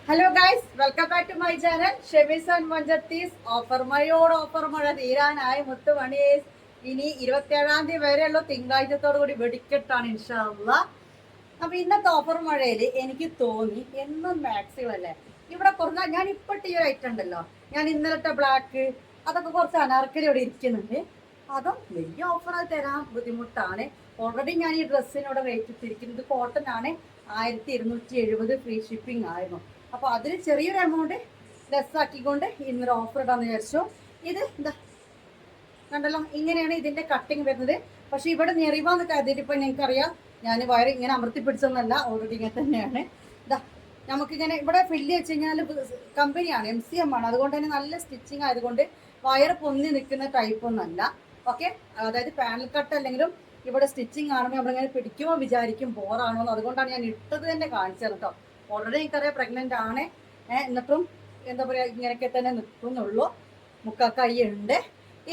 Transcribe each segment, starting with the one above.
Hello guys, welcome back to my channel ഷെമീസ് and മഞ്ചത്തീസ്. Offer മഴയോട് ഓഫർ മഴ തീരാനായി മുത്തുമണീസ്. ഇനി 27-ാം തീയതി വരെയുള്ള തിങ്കളാഴ്ചത്തോടു കൂടി വെടിക്കെട്ടാണ് ഇൻഷാ അല്ലാഹ്. അപ്പൊ ഇന്നത്തെ ഓഫർ മഴയിൽ എനിക്ക് തോന്നി എന്നും മാക്സിമല്ലേ ഇവിടെ കുറഞ്ഞ ഞാൻ ഇപ്പോഴത്തെ ഈ ഒരു ഐറ്റം ഉണ്ടല്ലോ, ഞാൻ ഇന്നലത്തെ ബ്ലാക്ക് അതൊക്കെ കുറച്ച് അനാർക്കലി ഇവിടെ ഇരിക്കുന്നുണ്ട്. അതും വലിയ ഓഫറായി തരാൻ ബുദ്ധിമുട്ടാണ്. ഓൾറെഡി ഞാൻ ഈ ഡ്രസ്സിനോട് റേറ്റ് ഇട്ടിരിക്കുന്നത് കോട്ടൺ ആണ്. 1270 ഫ്രീ ഷിപ്പിംഗ് ആയിരുന്നു. അപ്പോൾ അതിൽ ചെറിയൊരു എമൗണ്ട് ലെസ് ആക്കിക്കൊണ്ട് ഇന്നൊരു ഓഫർ ഇടാന്ന് വിചാരിച്ചു. ഇത് എന്താ കണ്ടല്ലോ, ഇങ്ങനെയാണ് ഇതിന്റെ കട്ടിങ് വരുന്നത്. പക്ഷെ ഇവിടെ ഞെറിവാന്ന് കരുതിയിട്ട് ഇപ്പൊ ഞങ്ങൾക്കറിയാം, ഞാൻ വയറ് ഇങ്ങനെ അമർത്തി പിടിച്ചൊന്നല്ല, ഓൾറെഡി ഇങ്ങനെ തന്നെയാണ്. ഇതാ നമുക്കിങ്ങനെ ഇവിടെ ഫില്ല് വെച്ച് കഴിഞ്ഞാൽ കമ്പനിയാണ്, MCM ആണ്. അതുകൊണ്ട് തന്നെ നല്ല സ്റ്റിച്ചിങ് ആയതുകൊണ്ട് വയർ പൊന്തി നിൽക്കുന്ന ടൈപ്പ് ഒന്നല്ല. ഓക്കെ, അതായത് പാനൽ കട്ട് അല്ലെങ്കിലും ഇവിടെ സ്റ്റിച്ചിങ് ആണെങ്കിൽ നമ്മളിങ്ങനെ പിടിക്കുമ്പോൾ വിചാരിക്കും ബോറാണോ എന്ന്. അതുകൊണ്ടാണ് ഞാൻ ഇട്ടത് തന്നെ കാണിച്ചത് കേട്ടോ. ഓൾറെഡി എനിക്കറിയാം പ്രഗ്നന്റ് ആണ്, എന്നിട്ടും എന്താ പറയുക ഇങ്ങനെയൊക്കെ തന്നെ നിൽക്കുന്നുള്ളൂ. മുക്കാക്കൈ ഉണ്ട്.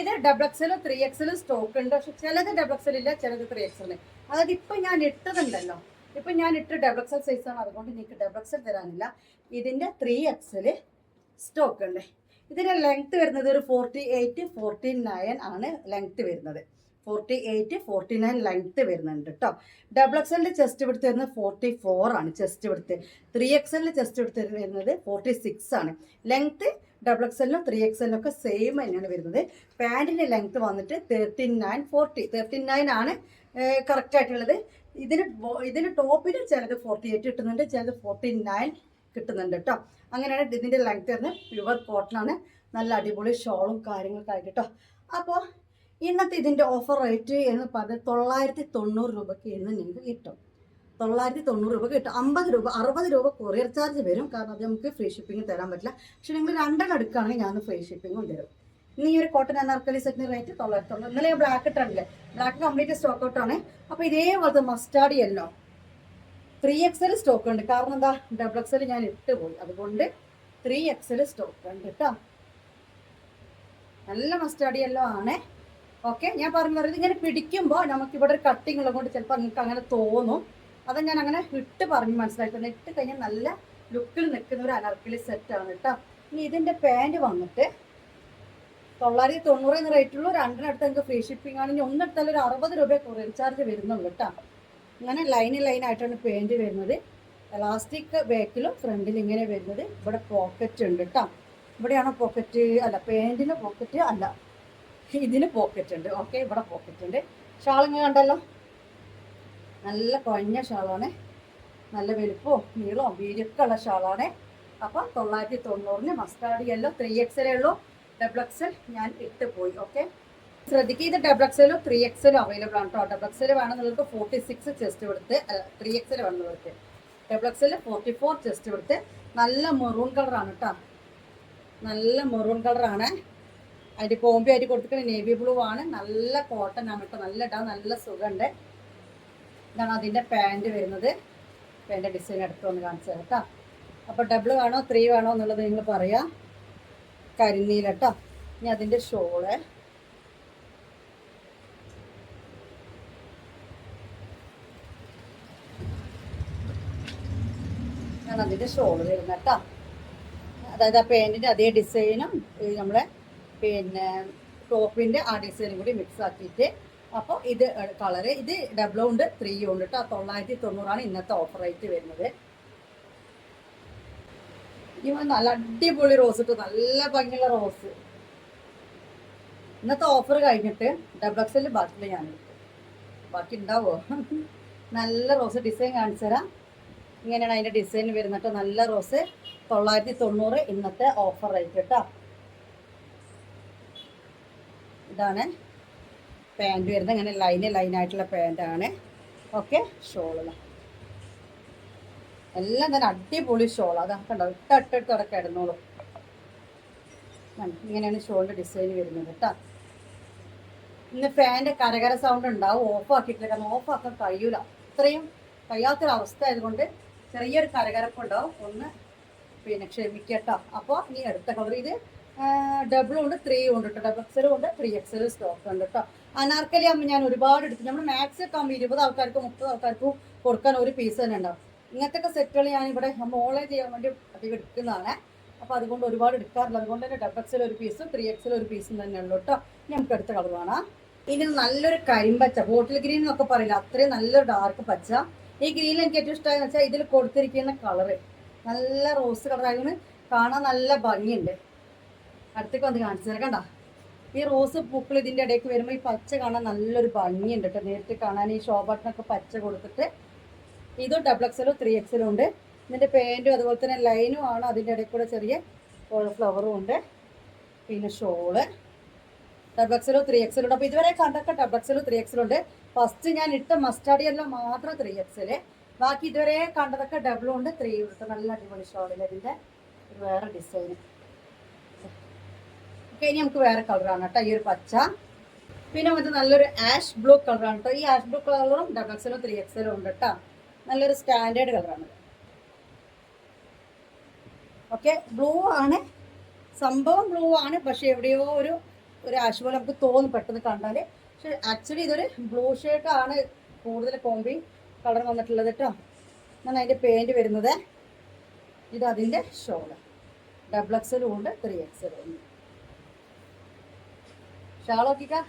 ഇത് XXL 3XL സ്റ്റോക്ക് ഉണ്ട്. പക്ഷെ ചിലത് XXL ഇല്ല, ചിലത് 3XL. അതായത് ഇപ്പം ഞാൻ ഇട്ടതുണ്ടല്ലോ, ഇപ്പം ഞാൻ ഇട്ട് XXL സൈസാണ്, അതുകൊണ്ട് എനിക്ക് XXL തരാനില്ല. ഇതിൻ്റെ 3XL സ്റ്റോക്ക് ഉണ്ട്. ഇതിൻ്റെ ലെങ്ത് വരുന്നത് ഒരു 48-49 ആണ് ലെങ്ത് വരുന്നത്. 48-49 ലെങ്ത് വരുന്നുണ്ട് കേട്ടോ. XXL ചെസ്റ്റ് വിടുത്ത് വരുന്നത് 44 ആണ് ചെസ്റ്റ് വിടുത്ത്. 3XL ചെസ്റ്റ് വിടുത്ത് വരുന്നത് 46 ആണ്. ലെങ്ത് XXL 3XL ഒക്കെ സെയിം തന്നെയാണ് വരുന്നത്. പാൻറ്റിൻ്റെ ലെങ്ത് വന്നിട്ട് 39-40 ആണ് കറക്റ്റ് ആയിട്ടുള്ളത്. ഇതിന് ടോപ്പിന് ചിലത് 48 കിട്ടുന്നുണ്ട്, ചിലത് 49 കിട്ടുന്നുണ്ട് കേട്ടോ. അങ്ങനെയാണ് ഇതിൻ്റെ ലെങ്ത് വരുന്നത്. പ്യുവർ കോട്ടൺ ആണ്. നല്ല അടിപൊളി ഷോളും കാര്യങ്ങളൊക്കെ ആയിട്ട് കേട്ടോ. അപ്പോൾ ഇന്നത്തെ ഇതിൻ്റെ ഓഫർ റേറ്റ് എന്ന് പറഞ്ഞാൽ 990 രൂപയ്ക്ക് ഇന്ന് നിങ്ങൾക്ക് കിട്ടും. 990 രൂപ കിട്ടും. 50 രൂപ 60 രൂപ കൊറിയർ ചാർജ് വരും, കാരണം അത് നമുക്ക് ഫ്രീ ഷിപ്പിംഗ് തരാൻ പറ്റില്ല. പക്ഷെ നിങ്ങൾ 2 എടുക്കുകയാണെങ്കിൽ ഞാൻ ഫ്രീ ഷിപ്പിംഗും തരും. ഇന്ന് ഈ ഒരു കോട്ടൺ അനാർക്കലി സെറ്റിന് റേറ്റ് 990. ഇന്നലെ ബ്ലാക്ക് ഇട്ടില്ലേ, ബ്ലാക്ക് കംപ്ലീറ്റ് സ്റ്റോക്ക് ഔട്ട് ആണ്. അപ്പോൾ ഇതേപോലത്തെ മസ്റ്റാർഡ് യെല്ലോ 3XL സ്റ്റോക്ക് ഉണ്ട്. കാരണം എന്താ, XXL ഞാൻ ഇട്ട് പോയി, അതുകൊണ്ട് 3XL സ്റ്റോക്ക് ഉണ്ട് കേട്ടോ. നല്ല മസ്റ്റാർഡ് യെല്ലോ ആണ്. ഓക്കെ, ഞാൻ പറഞ്ഞത് ഇങ്ങനെ പിടിക്കുമ്പോൾ നമുക്കിവിടെ ഒരു കട്ടിങ് ഉള്ളത് കൊണ്ട് ചിലപ്പോൾ നിങ്ങൾക്ക് അങ്ങനെ തോന്നും. അത് ഞാൻ അങ്ങനെ ഇട്ട് പറഞ്ഞ് മനസ്സിലാക്കുന്നത്. ഇട്ട് കഴിഞ്ഞാൽ നല്ല ലുക്കിൽ നിൽക്കുന്ന ഒരു അനാർക്കലി സെറ്റാണ് കേട്ടോ. ഇനി ഇതിൻ്റെ പാൻറ് വന്നിട്ട് 990 എന്ന റേറ്റുള്ളൂ. 2 അടുത്ത് നിങ്ങൾക്ക് ഫ്രീ ഷിപ്പിംഗ് ആണ്. ഇനി ഒന്നെടുത്താൽ ഒരു 60 രൂപ കൊറിയർ ചാർജ് വരുന്നുള്ളൂ കേട്ടോ. ഇങ്ങനെ ലൈനായിട്ടാണ് പാൻറ് വരുന്നത്. എലാസ്റ്റിക് ബാക്കിലും ഫ്രണ്ടിൽ ഇങ്ങനെ വരുന്നത്. ഇവിടെ പോക്കറ്റ് ഉണ്ട് കേട്ടോ. ഇവിടെയാണോ പോക്കറ്റ്? അല്ല, പാൻറ്റിന് പോക്കറ്റ് അല്ല, ഇതിന് പോക്കറ്റ് ഉണ്ട്. ഓക്കെ, ഇവിടെ പോക്കറ്റ് ഉണ്ട്. ഷാൾ ഇങ്ങനെ കണ്ടല്ലോ, നല്ല കുഴഞ്ഞ ഷാളാണ്. നല്ല വലുപ്പവും നീളവും വീതിയൊക്കെ ഉള്ള ഷാളാണ്. അപ്പം 990 മസ്റ്റാർഡ് യെല്ലോ 3XL ഉള്ളൂ. XXL ഞാൻ ഇട്ട് പോയി. ഓക്കെ, ശ്രദ്ധിക്കുക, ഇത് XXL 3XL അവൈലബിൾ ആണ് കേട്ടോ. XXL വേണമെന്നുള്ളവർക്ക് 46 ചെസ്റ്റ് കൊടുത്ത്, 3XL വേണമെന്നുള്ളവർക്ക് XXL 44 ചെസ്റ്റ് കൊടുത്ത്. നല്ല മെറൂൺ കളറാണ് കേട്ടോ, നല്ല മെറൂൺ കളറാണ്. അതിൻ്റെ കോമ്പി ആയിട്ട് കൊടുത്തിട്ട് നേവി ബ്ലൂ ആണ്. നല്ല കോട്ടൺ ആണ് കേട്ടോ, നല്ല ഇടാൻ നല്ല സുഖമുണ്ട്. ഇതാണ് അതിൻ്റെ പാൻറ് വരുന്നത്. പാൻറ് ഡിസൈൻ എടുത്ത് വന്ന് കാണിച്ചത് കേട്ടോ. അപ്പോൾ ഡബിൾ വേണോ 3 വേണോ എന്നുള്ളത് നിങ്ങൾ പറയാം. കരിനീല കേട്ടോ. ഇനി അതിൻ്റെ ഷോള്, ഞാൻ അതിൻ്റെ ഷോള് വരുന്നത് കേട്ടോ. അതായത് ആ പാൻറ്റിൻ്റെ അതേ ഡിസൈനും നമ്മളെ പിന്നെ ടോപ്പിൻ്റെ ആ ഡിസൈനും കൂടി മിക്സ് ആക്കിയിട്ട്. അപ്പോൾ ഇത് കളറ്, ഇത് ഡബിൾ ഉണ്ട് 3 ഉണ്ട് കേട്ടോ. 990 ഇന്നത്തെ ഓഫർ റേറ്റ് വരുന്നത്. ഇവ നല്ല അടിപൊളി റോസ് ഇട്ടു, നല്ല ഭംഗിയുള്ള റോസ്. ഇന്നത്തെ ഓഫർ കഴിഞ്ഞിട്ട് XXL ബാക്കിയിൽ ഞാൻ എടുത്തു. ബാക്കി ഉണ്ടാവോ? നല്ല റോസ് ഡിസൈൻ കാണിച്ചു തരാം. ഇങ്ങനെയാണ് അതിൻ്റെ ഡിസൈൻ വരുന്നിട്ട്. നല്ല റോസ് 990 ഇന്നത്തെ ഓഫർ റേറ്റ് കേട്ടോ. ഇതാണ് പാൻറ് വരുന്നത്. ഇങ്ങനെ ലൈനായിട്ടുള്ള പാൻറ്റാണ്. ഓക്കെ, ഷോള് എല്ലാം തന്നെ അടിപൊളി ഷോൾ. അത് കണ്ടോ, ഇട്ടിട്ട് അടക്കം ഇടുന്നോളൂ. ഇങ്ങനെയാണ് ഷോളിൻ്റെ ഡിസൈൻ വരുന്നത് കേട്ടോ. ഇന്ന് ഫാൻ്റെ കരകര സൗണ്ട് ഉണ്ടാവും. ഓഫാക്കിയിട്ടില്ല, കാരണം ഓഫാക്കാൻ കഴിയൂല, അത്രയും കഴിയാത്തൊരവസ്ഥ ആയതുകൊണ്ട് ചെറിയൊരു കരകരപ്പ് ഉണ്ടാവും. ഒന്ന് പിന്നെ ക്ഷമിക്കട്ടോ. അപ്പോൾ ഇനി അടുത്ത കളർ, ഇത് ഡബിളും ഉണ്ട് 3 ഉണ്ട് കേട്ടോ. XXL ഉണ്ട് 3XL സ്റ്റോക്ക് ഉണ്ട് കേട്ടോ. അനാർക്കലി ആകുമ്പോൾ ഞാൻ ഒരുപാട് എടുത്തു. നമ്മൾ മാക്സ് ഒക്കെ ആകുമ്പോൾ 20 ആൾക്കാർക്കും 30 ആൾക്കാർക്കും കൊടുക്കാൻ ഒരു പീസ് തന്നെ ഉണ്ടാവും. ഇങ്ങനത്തെ ഒക്കെ സെറ്റുകൾ ഞാനിവിടെ നമ്മൾ ഓൺലൈൻ ചെയ്യാൻ വേണ്ടി അധികം എടുക്കുന്നതാണ്. അപ്പോൾ അതുകൊണ്ട് ഒരുപാട് എടുക്കാറില്ല. അതുകൊണ്ട് തന്നെ ഡബിൾ എക്സൽ ഒരു പീസും 3XL ഒരു പീസും തന്നെ ഉള്ളൂ കേട്ടോ. നമുക്ക് അടുത്ത കളർ കാണാം. ഇനി നല്ലൊരു കരിമ്പച്ച, ബോട്ടിൽ ഗ്രീൻ എന്നൊക്കെ പറയില്ല, അത്രയും നല്ലൊരു ഡാർക്ക് പച്ച. ഈ ഗ്രീനിൽ എനിക്ക് ഏറ്റവും ഇഷ്ടമായെന്ന് വെച്ചാൽ ഇതിൽ കൊടുത്തിരിക്കുന്ന കളറ് നല്ല റോസ് കളറായതുകൊണ്ട് കാണാൻ നല്ല ഭംഗിയുണ്ട്. അടുത്തേക്ക് വന്ന് കാണിച്ചു തരാം. കണ്ട ഈ റോസ് പൂക്കൾ ഇതിൻ്റെ ഇടയ്ക്ക് വരുമ്പോൾ ഈ പച്ച കാണാൻ നല്ലൊരു ഭംഗിയുണ്ട് കേട്ടോ. നേരിട്ട് കാണാൻ ഈ ഷോ ബട്ടണൊക്കെ പച്ച കൊടുത്തിട്ട് ഇതും ഡബിൾ എക്സലും 3XL ഉണ്ട്. ഇതിൻ്റെ പാൻറ്റും അതുപോലെ തന്നെ ലൈനും ആണ്. അതിൻ്റെ ഇടയിൽ കൂടെ ചെറിയ ഫ്ലവറും ഉണ്ട്. പിന്നെ ഷോള് ഡബിൾ എക്സലും 3XL ഉണ്ട്. അപ്പോൾ ഇതുവരെ കണ്ടൊക്കെ ഡബിൾ എക്സലും 3XL ഉണ്ട്. ഫസ്റ്റ് ഞാൻ ഇട്ട മസ്റ്റാർഡ് എല്ലാം മാത്രം 3XL, ബാക്കി ഇതുവരെ കണ്ടതൊക്കെ ഡബിളും ഉണ്ട് 3 ഉണ്ട്. നല്ല അടിപൊളി ഷോളിൽ ഇതിൻ്റെ വേറെ ഡിസൈൻ. ഓക്കെ, ഇനി നമുക്ക് വേറെ കളറാണ് കേട്ടോ ഈ ഒരു പച്ച. പിന്നെ മറ്റേ നല്ലൊരു ആഷ് ബ്ലൂ കളറാണ് കേട്ടോ. ഈ ആഷ് ബ്ലൂ കളറും ഡബിൾ എക്സലും 3XL ഉണ്ട് കേട്ടോ. നല്ലൊരു സ്റ്റാൻഡേർഡ് കളറാണ്. ഓക്കെ, ബ്ലൂ ആണ് സംഭവം, ബ്ലൂ ആണ്. പക്ഷെ എവിടെയോ ഒരു ആഷ് പോലെ നമുക്ക് തോന്നും പെട്ടെന്ന് കണ്ടാൽ. പക്ഷെ ആക്ച്വലി ഇതൊരു ബ്ലൂ ഷെയ്ഡാണ് കൂടുതൽ കോമ്പി കളർ വന്നിട്ടുള്ളത് കേട്ടോ. എന്നാണ് അതിൻ്റെ പെയിൻറ് വരുന്നത്. ഇത് അതിൻ്റെ ഷോള് ഡബിൾ എക്സലും ഉണ്ട് 3XL ഉണ്ട്. ഷാൾ നോക്കിക്കാ,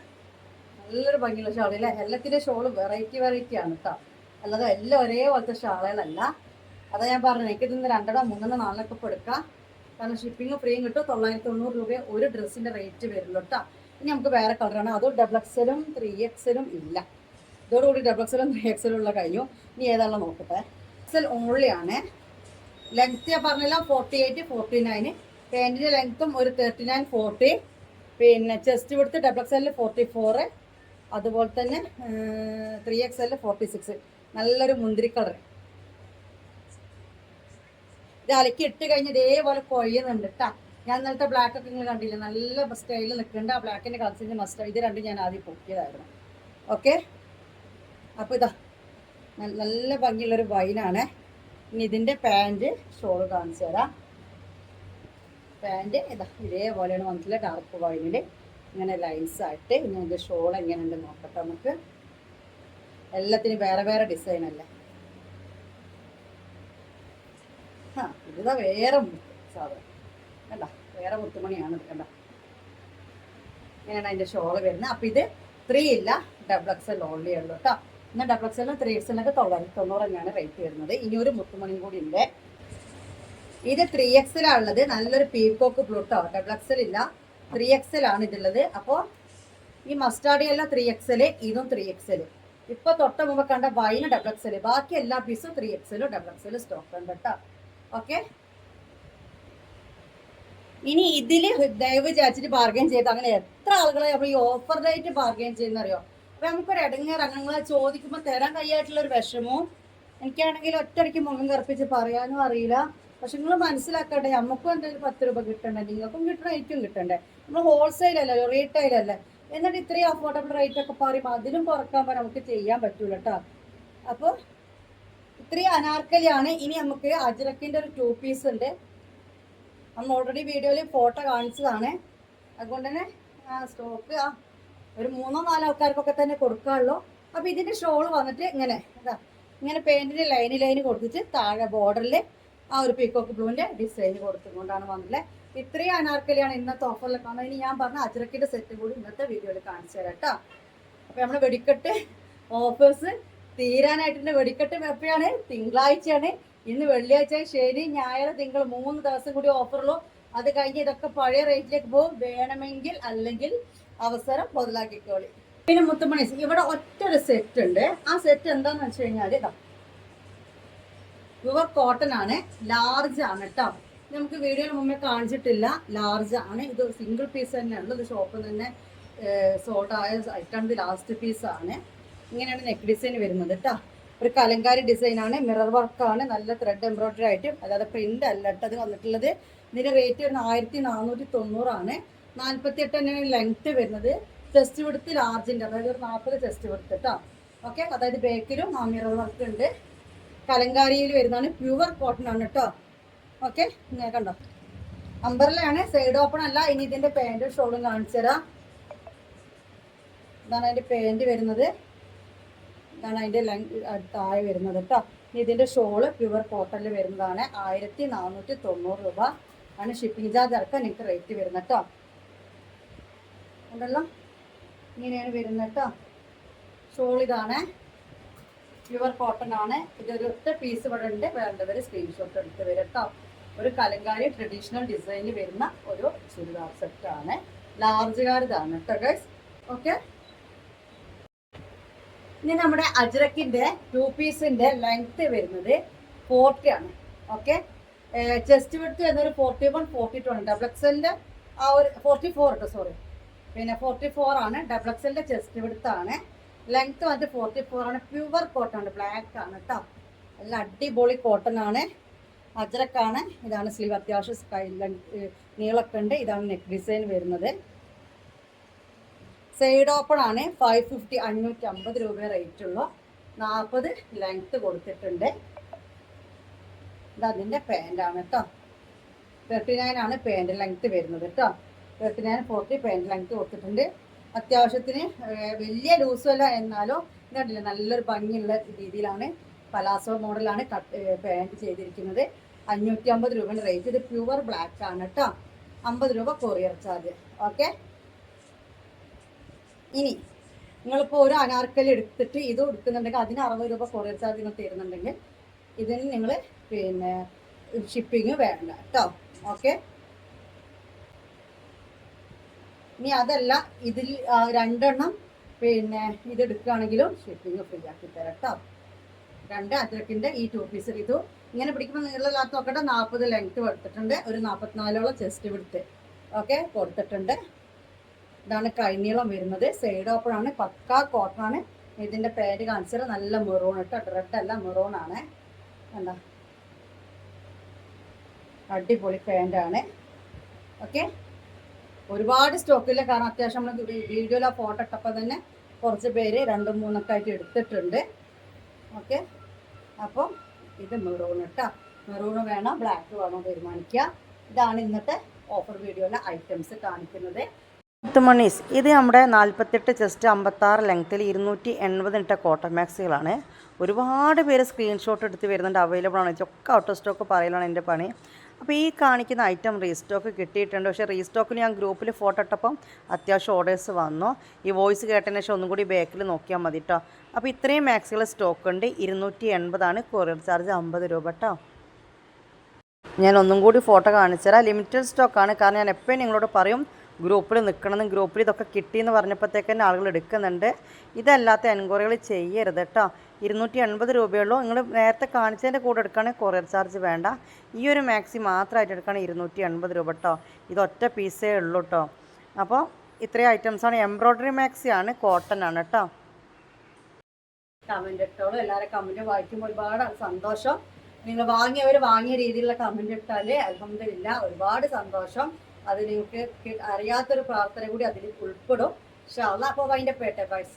നല്ലൊരു ഭംഗിയുള്ള ഷാളല്ലേ. എല്ലാത്തിൻ്റെ ഷോള് വെറൈറ്റി ആണ് കേട്ടോ. അല്ലാതെ എല്ലാം ഒരേപോലത്തെ ഷാളുകളല്ല. അതാ ഞാൻ പറഞ്ഞത്, എനിക്ക് ഇതിന്ന് 2 3 4 ഇപ്പോൾ എടുക്കാം. കാരണം ഷിപ്പിംഗ് ഫ്രീയും കിട്ടും. 990 രൂപ ഒരു ഡ്രസ്സിൻ്റെ റേറ്റ് വരുള്ളൂ കേട്ടോ. ഇനി നമുക്ക് വേറെ കളറാണ്. അതും ഡബിൾ എക്സലും 3XL ഇല്ല. ഇതോടുകൂടി ഡബിൾ എക്സലും 3XL ഉള്ള കഴിഞ്ഞു. ഇനി ഏതാണല്ലോ നോക്കട്ടെ. എക്സൽ ഓൺലി ആണ്. ലെങ്ത്ത് ഞാൻ പറഞ്ഞില്ല 48 49. പാൻറ്റിൻ്റെ ലെങ്ത്തും ഒരു 39 40. പിന്നെ ചെസ്റ്റ് വിടുത്ത് ഡബിൾ എക്സലിൽ 44. അതുപോലെ തന്നെ 3XL 46. നല്ലൊരു മുന്തിരി കളർ. ഇത് അലക്കി ഇട്ട് കഴിഞ്ഞ് ഇതേപോലെ കൊയ്യുന്നുണ്ട് കേട്ടോ. ഞാൻ ഇന്നലത്തെ ബ്ലാക്ക് ഒക്കെ നിങ്ങൾ കണ്ടില്ല, നല്ല സ്റ്റൈലിൽ നിൽക്കുന്നുണ്ട്. ആ ബ്ലാക്കിൻ്റെ കളേഴ്സിൻ്റെ മസ്റ്റ് ഇത് രണ്ടും ഞാൻ ആദ്യം പൊക്കിയതായിരുന്നു. ഓക്കെ, അപ്പോൾ ഇതാ നല്ല ഭംഗിയുള്ളൊരു വൈനാണ്. ഇനി ഇതിൻ്റെ പാൻറ്റ് ഷോൾ കാണിച്ചു തരാം. പാൻറ്റ് ഇതാ ഇതേപോലെയാണ് വന്നിട്ടുള്ള ഡാർക്ക് വൈനിൽ ഇങ്ങനെ ലൈൻസ് ആയിട്ട്. ഇനി ഇതിൻ്റെ ഷോൾ എങ്ങനെയുണ്ട് നോക്കട്ടെ നമുക്ക്. എല്ലാത്തിനും വേറെ വേറെ ഡിസൈൻ അല്ലേ. ഇതാ വേറെ സാധനം കണ്ട, വേറെ മുത്തുമണിയാണ് ഇത് കണ്ട. ഇങ്ങനെയാണ് അതിൻ്റെ ഷോള് വരുന്നത്. അപ്പം ഇത് 3 ഇല്ല, ഡബിൾ എക്സൽ ഓൺലി ഉള്ളൂ കേട്ടോ. എന്നാൽ ഡബിൾ എക്സലും 3XL 990 തന്നെയാണ് റേറ്റ് വരുന്നത്. ഇനി ഒരു മുത്തുമണിയും കൂടി ഉണ്ട്. ഇത് 3XL ഉള്ളത്. നല്ലൊരു പീക്കോക്ക് ബ്ലൂ കേട്ടോ. ഡബിൾ എക്സൽ ഇല്ല, 3XL ആണ് ഇതുള്ളത്. അപ്പോൾ ഈ മസ്റ്റാർഡ് എല്ലാം 3XL, ഇതും 3XL. ഇപ്പോൾ തൊട്ട് മുമ്പ് കണ്ട വൈന് ഡബിൾ എക്സൽ, ബാക്കി എല്ലാ പീസും 3XL ഡബിൾ എക്സൽ സ്റ്റോക്ക് ഉണ്ട് കേട്ടോ. ഓക്കെ, ഇനി ഇതിൽ ദയവ് വിചാരിച്ചിട്ട് ബാർഗൈൻ ചെയ്ത് അങ്ങനെ എത്ര ആളുകളെ അപ്പോൾ ഈ ഓഫർ റേറ്റ് ബാർഗൈൻ ചെയ്യുന്നറിയോ. അപ്പോൾ നമുക്കൊരു ഇടങ്ങേറ് അങ്ങനെ ചോദിക്കുമ്പോൾ തരാൻ കഴിയായിട്ടുള്ളൊരു വിഷമവും. എനിക്കാണെങ്കിൽ ഒറ്റയ്ക്ക് മുഖം കറുപ്പിച്ച് പറയാനും അറിയില്ല. പക്ഷെ നിങ്ങൾ മനസ്സിലാക്കട്ടെ, നമുക്കും എന്തെങ്കിലും 10 രൂപ കിട്ടണ്ടേ, നിങ്ങൾക്കും കിട്ടണം, എനിക്കും കിട്ടണ്ടേ. നമ്മൾ ഹോൾസെയിൽ അല്ലല്ലോ, റീറ്റെയിൽ അല്ലേ. എന്നിട്ട് ഇത്രയും അഫോർഡബിൾ റേറ്റ് ഒക്കെ പറയുമ്പോൾ അതിലും കുറക്കാൻ നമുക്ക് ചെയ്യാൻ പറ്റൂല കേട്ടോ. അപ്പോൾ ഇത്രയും അനാർക്കലിയാണ്. ഇനി നമുക്ക് അജ്രക്കിൻ്റെ ഒരു 2 പീസ് ഉണ്ട്. നമ്മൾ ഓൾറെഡി വീഡിയോയിൽ ഫോട്ടോ കാണിച്ചതാണ്. അതുകൊണ്ട് തന്നെ സ്റ്റോക്ക് ഒരു 3 4 ആൾക്കാർക്കൊക്കെ തന്നെ കൊടുക്കാറുള്ളൂ. അപ്പോൾ ഇതിൻ്റെ ഷോള് വന്നിട്ട് ഇങ്ങനെ ഇങ്ങനെ പെയിൻറ്റിൻ്റെ ലൈന് കൊടുത്തിട്ട് താഴെ ബോർഡറിൽ ആ ഒരു പീക്കോക്ക് ബ്ലൂവിൻ്റെ ഡിസൈൻ കൊടുത്തുകൊണ്ടാണ് വന്നില്ലേ. ഇത്രയും അനാർക്കലിയാണ് ഇന്നത്തെ ഓഫറിൽ കാണുന്നത്. ഇനി ഞാൻ പറഞ്ഞ അജ്രക്കിൻ്റെ സെറ്റ് കൂടി ഇന്നത്തെ വീഡിയോയിൽ കാണിച്ചു തരാം കേട്ടോ. അപ്പോൾ നമ്മൾ വെടിക്കെട്ട് ഓഫേഴ്സ് തീരാനായിട്ടുണ്ട്. വെടിക്കെട്ട് എപ്പോഴാണ്? തിങ്കളാഴ്ചയാണ്. ഇന്ന് വെള്ളിയാഴ്ച, ശനി, ഞായർ, തിങ്കൾ 3 ദിവസം കൂടി ഓഫറുള്ളൂ. അത് കഴിഞ്ഞ് ഇതൊക്കെ പഴയ റേറ്റിലേക്ക് പോകും. വേണമെങ്കിൽ അല്ലെങ്കിൽ അവസരം മുതലാക്കിക്കോളി. പിന്നെ മുത്തുമണി ഇവിടെ ഒറ്റൊരു സെറ്റ് ഉണ്ട്. ആ സെറ്റ് എന്താന്ന് വെച്ച് കഴിഞ്ഞാൽ ഇതാ പ്യുവർ കോട്ടൺ ആണ്, ലാർജ് ആണ് കേട്ടോ. നമുക്ക് വീഡിയോയിൽ മുമ്പേ കാണിച്ചിട്ടില്ല, ലാർജ് ആണ്. ഇത് സിംഗിൾ പീസ് തന്നെയുള്ളൂ. ഇത് ഷോപ്പിൽ തന്നെ സോൾഡ് ആയ ഐറ്റം. ഇത് ലാസ്റ്റ് പീസാണ്. ഇങ്ങനെയാണ് നെക്ക് ഡിസൈൻ വരുന്നത് കേട്ടോ. ഒരു കലങ്കാരി ഡിസൈനാണ്, മിറർ വർക്കാണ്, നല്ല ത്രെഡ് എംബ്രോയിഡറി ആയിട്ടും. അതായത് പ്രിന്റ് അല്ല കേട്ടത് വന്നിട്ടുള്ളത്. ഇതിൻ്റെ റേറ്റ് വരുന്നത് 1490 ആണ്. 48 തന്നെയാണ് ലെങ്ത്ത് വരുന്നത്. ചെസ്റ്റ് വിടുത്ത് ലാർജിൻ്റെ, അതായത് ഒരു 40 ചെസ്റ്റ് വിടുത്ത് കേട്ടോ. ഓക്കെ, അതായത് ബേക്കിലും ആ മിറർ വർക്ക് ഉണ്ട്. കലങ്കാരിയിൽ വരുന്നതാണ്, പ്യുവർ കോട്ടൺ ആണ് കേട്ടോ. ഓക്കെ, ഞാൻ കണ്ടോ അംബർലയാണ്, സൈഡ് ഓപ്പൺ അല്ല. ഇനി ഇതിൻ്റെ പാൻറ്റും ഷോളും കാണിച്ചു തരാം. ഇതാണ് അതിൻ്റെ പാൻറ്റ് വരുന്നത്. ഇതാണ് അതിൻ്റെ താഴെ വരുന്നത് കേട്ടോ. ഇതിൻ്റെ ഷോള് പ്യുവർ കോട്ടണിൽ വരുന്നതാണ്. 1490 രൂപ ആണ് ഷിപ്പിംഗ് ചാർജ് അടക്കം നിങ്ങൾക്ക് റേറ്റ് വരുന്നത് കേട്ടോ. ഉണ്ടല്ലോ, ഇങ്ങനെയാണ് വരുന്നത് കേട്ടോ. ഷോൾ ഇതാണ്, പ്യുവർ കോട്ടൺ ആണ്. ഇതൊരു ഒറ്റ പീസ് ഇവിടെ ഉണ്ട്, വേണ്ടവർ സ്ക്രീൻഷോട്ട് എടുത്ത് വരും കേട്ടോ. ഒരു കലങ്കാരി ട്രഡീഷണൽ ഡിസൈനിൽ വരുന്ന ഒരു ചുരിദാർ സെറ്റാണ്. ലാർജുകാരിതാണ് കേട്ടോ ഗൈസ്. ഓക്കെ, ഇനി നമ്മുടെ അജ്രക്കിന്റെ 2 പീസിന്റെ ലെങ്ത് വരുന്നത് 40 ആണ്. ഓക്കെ, ചെസ്റ്റ് വിഡ്ത്ത് എന്നൊരു 41, 42 ആണ്. ഡബിൾ എക്സലിന്റെ ആ ഒരു 44 കേട്ടോ, സോറി, പിന്നെ 44 ആണ്. ഡബിൾ എക്സലിന്റെ ചെസ്റ്റ് വിഡ്ത്ത് ആണ്. ലെങ്ത് വന്നിട്ട് 44 ആണ്. പ്യുവർ കോട്ടൺ ആണ്, ബ്ലാക്ക് ആണ് കേട്ടോ. നല്ല അടിപൊളി കോട്ടൺ ആണ്. അജ്രക്കാണ്. ഇതാണ് സ്ലീവ്, അത്യാവശ്യം സ്കൈ നീളൊക്കെ ഉണ്ട്. ഇതാണ് നെക്ക് ഡിസൈൻ വരുന്നത്. സൈഡ് ഓപ്പൺ ആണ്. 550, 550 രൂപ റേറ്റ് ഉള്ളൂ. 40 ലെങ്ത് കൊടുത്തിട്ടുണ്ട്. ഇതതിൻ്റെ പാൻ്റാണ് കേട്ടോ. 39 ആണ് പാൻറ് ലെങ്ത് വരുന്നത് കേട്ടോ. 39, 40 പാൻറ് ലെങ്ത് കൊടുത്തിട്ടുണ്ട്. അത്യാവശ്യത്തിന് വലിയ ലൂസുമല്ല, എന്നാലും ഇതല്ല നല്ലൊരു ഭംഗിയുള്ള രീതിയിലാണ് പലാസോ മോഡലാണ് പാൻറ് ചെയ്തിരിക്കുന്നത്. 550 രൂപയുടെ റേറ്റ്. ഇത് പ്യുവർ ബ്ലാക്ക് ആണ് കേട്ടോ. 50 രൂപ കൊറിയർ ചാർജ്. ഓക്കെ, ഇനി നിങ്ങളിപ്പോൾ ഒരു അനാർക്കലി എടുത്തിട്ട് ഇത് എടുക്കുന്നുണ്ടെങ്കിൽ അതിന് 60 രൂപ കൊറിയർ ചാർജ് നിങ്ങൾ തരുന്നുണ്ടെങ്കിൽ ഇതിന് നിങ്ങൾ പിന്നെ ഷിപ്പിങ് വേണ്ട കേട്ടോ. ഓക്കെ, ഇനി അതല്ല, ഇതിൽ 2 എണ്ണം പിന്നെ ഇത് എടുക്കുകയാണെങ്കിലും ഷിപ്പിങ് ഫ്രീ ആക്കി തരാം കേട്ടോ. 2 അജ്രക്കിൻ്റെ ഈ 2 പീസ് ഇതും ഇങ്ങനെ പിടിക്കുമ്പോൾ നീളമില്ലാത്ത നോക്കട്ടെ. 40 ലെങ്ത് കൊടുത്തിട്ടുണ്ട്. ഒരു 44ഓളം ചെസ്റ്റ് വിഡ്ത്ത് ഓക്കെ കൊടുത്തിട്ടുണ്ട്. ഇതാണ് കൈനീളം വരുന്നത്. സൈഡ് ഓപ്പൺ ആണ്, പക്കാ കോട്ടൺ ആണ്. ഇതിൻ്റെ പാൻറ് കാണിച്ചാൽ നല്ല മെറൂൺ കേട്ടോ, റെഡ് അല്ല, മെറൂൺ ആണ്. എന്താ അടിപൊളി പാൻ്റാണ്. ഓക്കെ, ഒരുപാട് സ്റ്റോക്കില്ല, കാരണം അത്യാവശ്യം നമ്മൾ വീഡിയോയിലെ ഫോട്ടോ ഇട്ടപ്പോൾ തന്നെ കുറച്ച് പേര് 2, 3 ഒക്കെ ആയിട്ട് എടുത്തിട്ടുണ്ട്. ഓക്കെ, അപ്പം ഇത് മെറൂൺ കേട്ടോ. മെറൂൺ വേണോ ബ്ലാക്ക് വേണോ തീരുമാനിക്കുക. ഇതാണ് ഇന്നത്തെ ഓഫർ വീഡിയോയിലെ ഐറ്റംസ് കാണിക്കുന്നത്. മണീസ് ഇത് നമ്മുടെ 48 ചെസ്റ്റ് 56 ലെങ്ത്തിൽ 280 ഇട്ട കോട്ടൺ മാക്സികളാണ്. ഒരുപാട് പേര് സ്ക്രീൻഷോട്ട് എടുത്ത് വരുന്നുണ്ട്, അവൈലബിൾ ആണ്. ഇതൊക്കെ ഔട്ട് ഓഫ് സ്റ്റോക്ക് പറയലാണ് എൻ്റെ പണി. അപ്പോൾ ഈ കാണിക്കുന്ന ഐറ്റം റീസ്റ്റോക്ക് കിട്ടിയിട്ടുണ്ട്. പക്ഷേ റീസ്റ്റോക്കിൽ ഞാൻ ഗ്രൂപ്പിൽ ഫോട്ടോ ഇട്ടപ്പം അത്യാവശ്യം ഓർഡേഴ്സ് വന്നു. ഈ വോയിസ് കേട്ടതിന് ശേഷം ഒന്നും കൂടി ബാക്കിൽ നോക്കിയാൽ മതി കേട്ടോ. അപ്പോൾ ഇത്രയും മാക്സികൾ സ്റ്റോക്ക് ഉണ്ട്. 280 ആണ് കൊറിയർ ചാർജ് 50 രൂപ കേട്ടോ. ഞാൻ ഒന്നും കൂടി ഫോട്ടോ കാണിച്ചു തരാം. ലിമിറ്റഡ് സ്റ്റോക്കാണ്, കാരണം ഞാൻ എപ്പോഴും നിങ്ങളോട് പറയും ഗ്രൂപ്പിൽ നിൽക്കണമെന്ന്. ഗ്രൂപ്പിൽ ഇതൊക്കെ കിട്ടിയെന്ന് പറഞ്ഞപ്പോഴത്തേക്ക് തന്നെ ആളുകൾ എടുക്കുന്നുണ്ട്. ഇതല്ലാത്ത എൻക്വയറികൾ ചെയ്യരുത് കേട്ടോ. 280 രൂപയുള്ളൂ. നിങ്ങൾ നേരത്തെ കാണിച്ചതിൻ്റെ കൂടെ എടുക്കുകയാണെങ്കിൽ കൊറിയർ ചാർജ് വേണ്ട. ഈ ഒരു മാക്സി മാത്രമായിട്ട് എടുക്കുകയാണെങ്കിൽ 280 രൂപ കേട്ടോ. ഇതൊറ്റ പീസേ ഉള്ളൂ കേട്ടോ. അപ്പോൾ ഇത്രയും ഐറ്റംസാണ്. എംബ്രോയ്ഡറി മാക്സിയാണ്, കോട്ടൺ ആണ് കേട്ടോ. കമൻറ്റ് ഇട്ടോളൂ. എല്ലാവരും കമൻറ്റ് വായിക്കുമ്പോൾ ഒരുപാട് സന്തോഷം. നിങ്ങൾ വാങ്ങിയവർ വാങ്ങിയ രീതിയിലുള്ള കമൻറ്റ് ഇട്ടാൽ അൽഹംദുലില്ലാ ഒരുപാട് സന്തോഷം. അത് നിങ്ങൾക്ക് അറിയാത്തൊരു പ്രാർത്ഥന കൂടി അതിൽ ഉൾപ്പെടും. ഇൻഷാ അല്ലാഹ്. അപ്പോൾ അതിൻ്റെ പേട്ടെ പൈസ